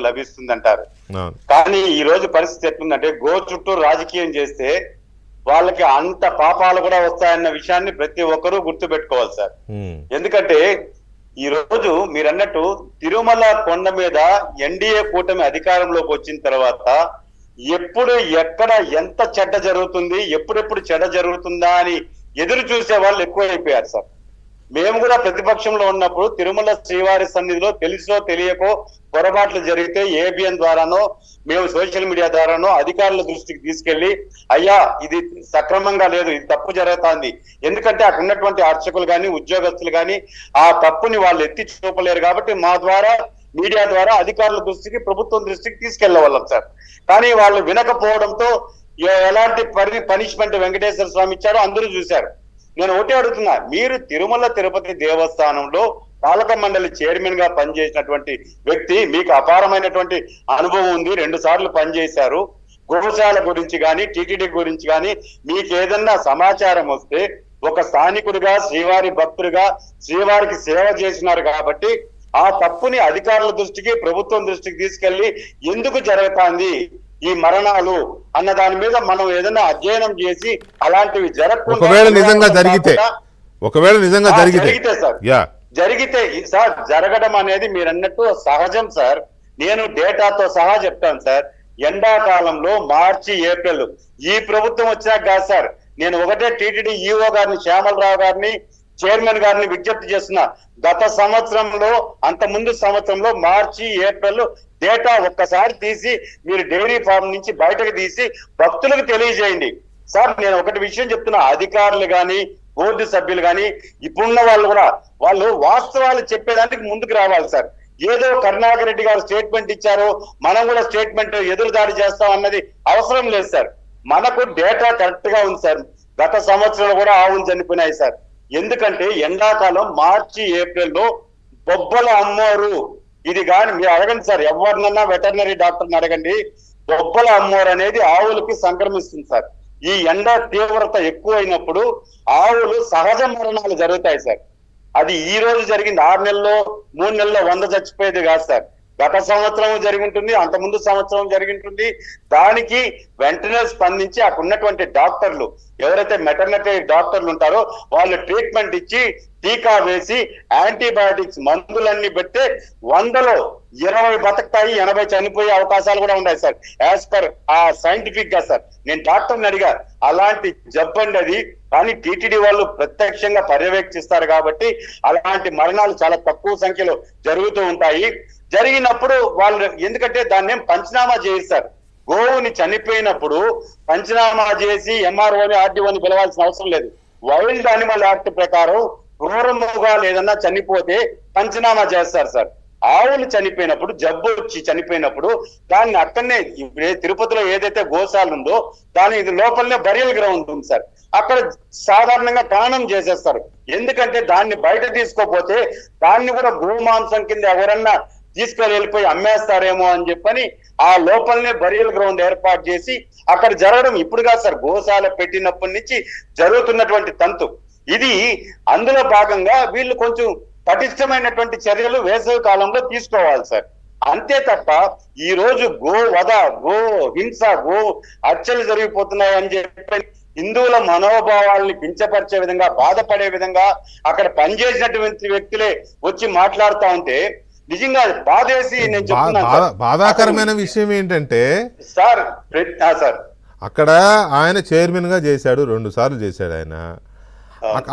లభిస్తుంది అంటారు. కానీ ఈ రోజు పరిస్థితి ఎట్లుందంటే గో చుట్టూ రాజకీయం చేస్తే వాళ్ళకి అంత పాపాలు కూడా వస్తాయన్న విషయాన్ని ప్రతి ఒక్కరూ గుర్తుపెట్టుకోవాలి సార్. ఎందుకంటే ఈ రోజు మీరు అన్నట్టు తిరుమల కొండ మీద ఎన్డీఏ కూటమి అధికారంలోకి వచ్చిన తర్వాత ఎప్పుడు ఎక్కడ ఎంత చెడ్డ జరుగుతుంది, ఎప్పుడెప్పుడు చెడ్డ జరుగుతుందా అని ఎదురు చూసే వాళ్ళు ఎక్కువైపోయారు సార్. మేము కూడా ప్రతిపక్షంలో ఉన్నప్పుడు తిరుమల శ్రీవారి సన్నిధిలో తెలుసో తెలియకో పొరపాట్లు జరిగితే ఏబిఎన్ ద్వారానో మేము సోషల్ మీడియా ద్వారానో అధికారుల దృష్టికి తీసుకెళ్లి అయ్యా ఇది సక్రమంగా లేదు, ఇది తప్పు జరుగుతుంది. ఎందుకంటే అక్కడ ఉన్నటువంటి అర్చకులు కానీ ఉద్యోగస్తులు కానీ ఆ తప్పుని వాళ్ళు ఎత్తి చూపలేరు కాబట్టి మా ద్వారా మీడియా ద్వారా అధికారుల దృష్టికి ప్రభుత్వం దృష్టికి తీసుకెళ్లవాళ్ళం సార్. కానీ వాళ్ళు వినకపోవడంతో ఎలాంటి పనిష్మెంట్ వెంకటేశ్వర స్వామి ఇచ్చారో అందరూ చూశారు. నేను ఒకటే అడుగుతున్నా, మీరు తిరుమల తిరుపతి దేవస్థానంలో పాలక మండలి చైర్మన్ గా పనిచేసినటువంటి వ్యక్తి, మీకు అపారమైనటువంటి అనుభవం ఉంది, 2 సార్లు పనిచేశారు. గోశాల గురించి కానీ టీటీడీ గురించి కానీ మీకు ఏదన్నా సమాచారం వస్తే ఒక స్థానికుడిగా శ్రీవారి భక్తుడిగా శ్రీవారికి సేవ చేసినారు కాబట్టి ఆ తప్పుని అధికారుల దృష్టికి ప్రభుత్వం దృష్టికి తీసుకెళ్లి ఎందుకు జరుగుతుంది ఈ మరణాలు అన్న దాని మీద మనం ఏదైనా అధ్యయనం చేసి అలాంటివి జరగకుండా ఒకవేళ నిజంగా జరిగితే సార్ జరగడం అనేది మీరు అన్నట్టు సహజం సార్. నేను డేటాతో సహా చెప్తాను సార్. ఎండాకాలంలో మార్చి ఏప్రిల్ ఈ ప్రభుత్వం వచ్చాక కాదు సార్, నేను ఒకటే టీటీడీ ఈఓ గారిని శ్యామలరావు గారిని చైర్మన్ గారిని విజ్ఞప్తి చేస్తున్నా, గత సంవత్సరంలో అంత ముందు సంవత్సరంలో మార్చి ఏప్రిల్ డేటా ఒక్కసారి తీసి మీరు డైరీ ఫార్మ్ నుంచి బయటకు తీసి భక్తులకు తెలియజేయండి సార్. నేను ఒకటి విషయం చెప్తున్నా, అధికారులు కానీ బోర్డు సభ్యులు కానీ ఇప్పుడున్న వాళ్ళు కూడా వాళ్ళు వాస్తవాలు చెప్పేదానికి ముందుకు రావాలి సార్. ఏదో కరుణాకర్ రెడ్డి గారు స్టేట్మెంట్ ఇచ్చారో మనం కూడా స్టేట్మెంట్ ఎదురుదాడి చేస్తాం అన్నది అవసరం లేదు సార్. మనకు డేటా కరెక్ట్ గా ఉంది సార్. గత సంవత్సరంలో కూడా ఆవులు చనిపోయినాయి సార్. ఎందుకంటే ఎండాకాలం మార్చి ఏప్రిల్లో బొబ్బల అమ్మోరు ఇది కానీ మీరు అడగండి సార్, ఎవరినన్నా వెటర్నరీ డాక్టర్ని అడగండి, బొబ్బల అమ్మోరు అనేది ఆవులకి సంక్రమిస్తుంది సార్. ఈ ఎండ తీవ్రత ఎక్కువైనప్పుడు ఆవులు సహజ మరణాలు జరుగుతాయి సార్. అది ఈ రోజు జరిగింది, 6 నెలల్లో 3 నెలల్లో 100 చచ్చిపోయేది కాదు సార్. గత సంవత్సరం జరిగి ఉంటుంది, అంత ముందు సంవత్సరం జరిగి ఉంటుంది. దానికి వెంటనే స్పందించి అక్కడ ఉన్నటువంటి డాక్టర్లు ఎవరైతే మెటర్నిటీ డాక్టర్లు ఉంటారో వాళ్ళు ట్రీట్మెంట్ ఇచ్చి టీకా వేసి యాంటీబయాటిక్స్ మందులన్నీ పెడితే 100లో 20 బతుకుతాయి, 80 చనిపోయే అవకాశాలు కూడా ఉన్నాయి సార్. యాజ్ పర్ ఆ సైంటిఫిక్ గా సార్. నేను డాక్టర్ని అడిగా, అలాంటి జబ్బండి అది, కానీ టీటీడీ వాళ్ళు ప్రత్యక్షంగా పర్యవేక్షిస్తారు కాబట్టి అలాంటి మరణాలు చాలా తక్కువ సంఖ్యలో జరుగుతూ ఉంటాయి. జరిగినప్పుడు వాళ్ళు ఎందుకంటే దాన్ని ఏం పంచనామా చేయిస్తారు. గోవుని చనిపోయినప్పుడు పంచనామా చేసి ఎంఆర్ఓని ఆర్డీఓని పిలవాల్సిన అవసరం లేదు. వైల్డ్ అనిమల్ యాక్ట్ ప్రకారం క్రూరముగా ఏదన్నా చనిపోతే పంచనామా చేస్తారు సార్. ఆవులు చనిపోయినప్పుడు జబ్బు వచ్చి చనిపోయినప్పుడు దాన్ని అక్కడనే తిరుపతిలో ఏదైతే గోశాల ఉందో దాని ఇది లోపలనే బరియల్ గ్రౌండ్ ఉంది సార్. అక్కడ సాధారణంగా ఖననం చేసేస్తారు. ఎందుకంటే దాన్ని బయట తీసుకోపోతే దాన్ని కూడా గోమాంసం కింద ఎవరన్నా తీసుకొని వెళ్ళిపోయి అమ్మేస్తారేమో అని చెప్పని ఆ లోపలనే బరియల్ గ్రౌండ్ ఏర్పాటు చేసి అక్కడ జరగడం ఇప్పుడు కాదు సార్, గోశాల పెట్టినప్పటి నుంచి జరుగుతున్నటువంటి తంతు ఇది. అందులో భాగంగా వీళ్ళు కొంచెం పటిష్టమైనటువంటి చర్యలు వేసవి కాలంలో తీసుకోవాలి సార్. అంతే తప్ప ఈ రోజు గో వధ, గో హింస, గో హత్యలు జరిగిపోతున్నాయి అని చెప్పి హిందువుల మనోభావాల్ని కించపరిచే విధంగా బాధపడే విధంగా అక్కడ పనిచేసినటువంటి వ్యక్తులే వచ్చి మాట్లాడుతూ ఉంటే నిజంగా బాధేసి నేను చెప్తున్నాను. బాధాకరమైన విషయం ఏంటంటే సార్ అక్కడ ఆయన చైర్మన్ గా చేశాడు, 2 సార్లు చేశాడు ఆయన.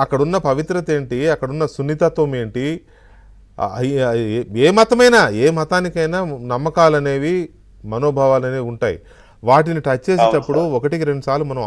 అక్కడున్న పవిత్రత ఏంటి, అక్కడున్న సున్నితత్వం ఏంటి, ఏ మతమైనా ఏ మతానికైనా నమ్మకాలు అనేవి మనోభావాలు అనేవి ఉంటాయి. వాటిని టచ్ చేసేటప్పుడు 1-2 సార్లు మనం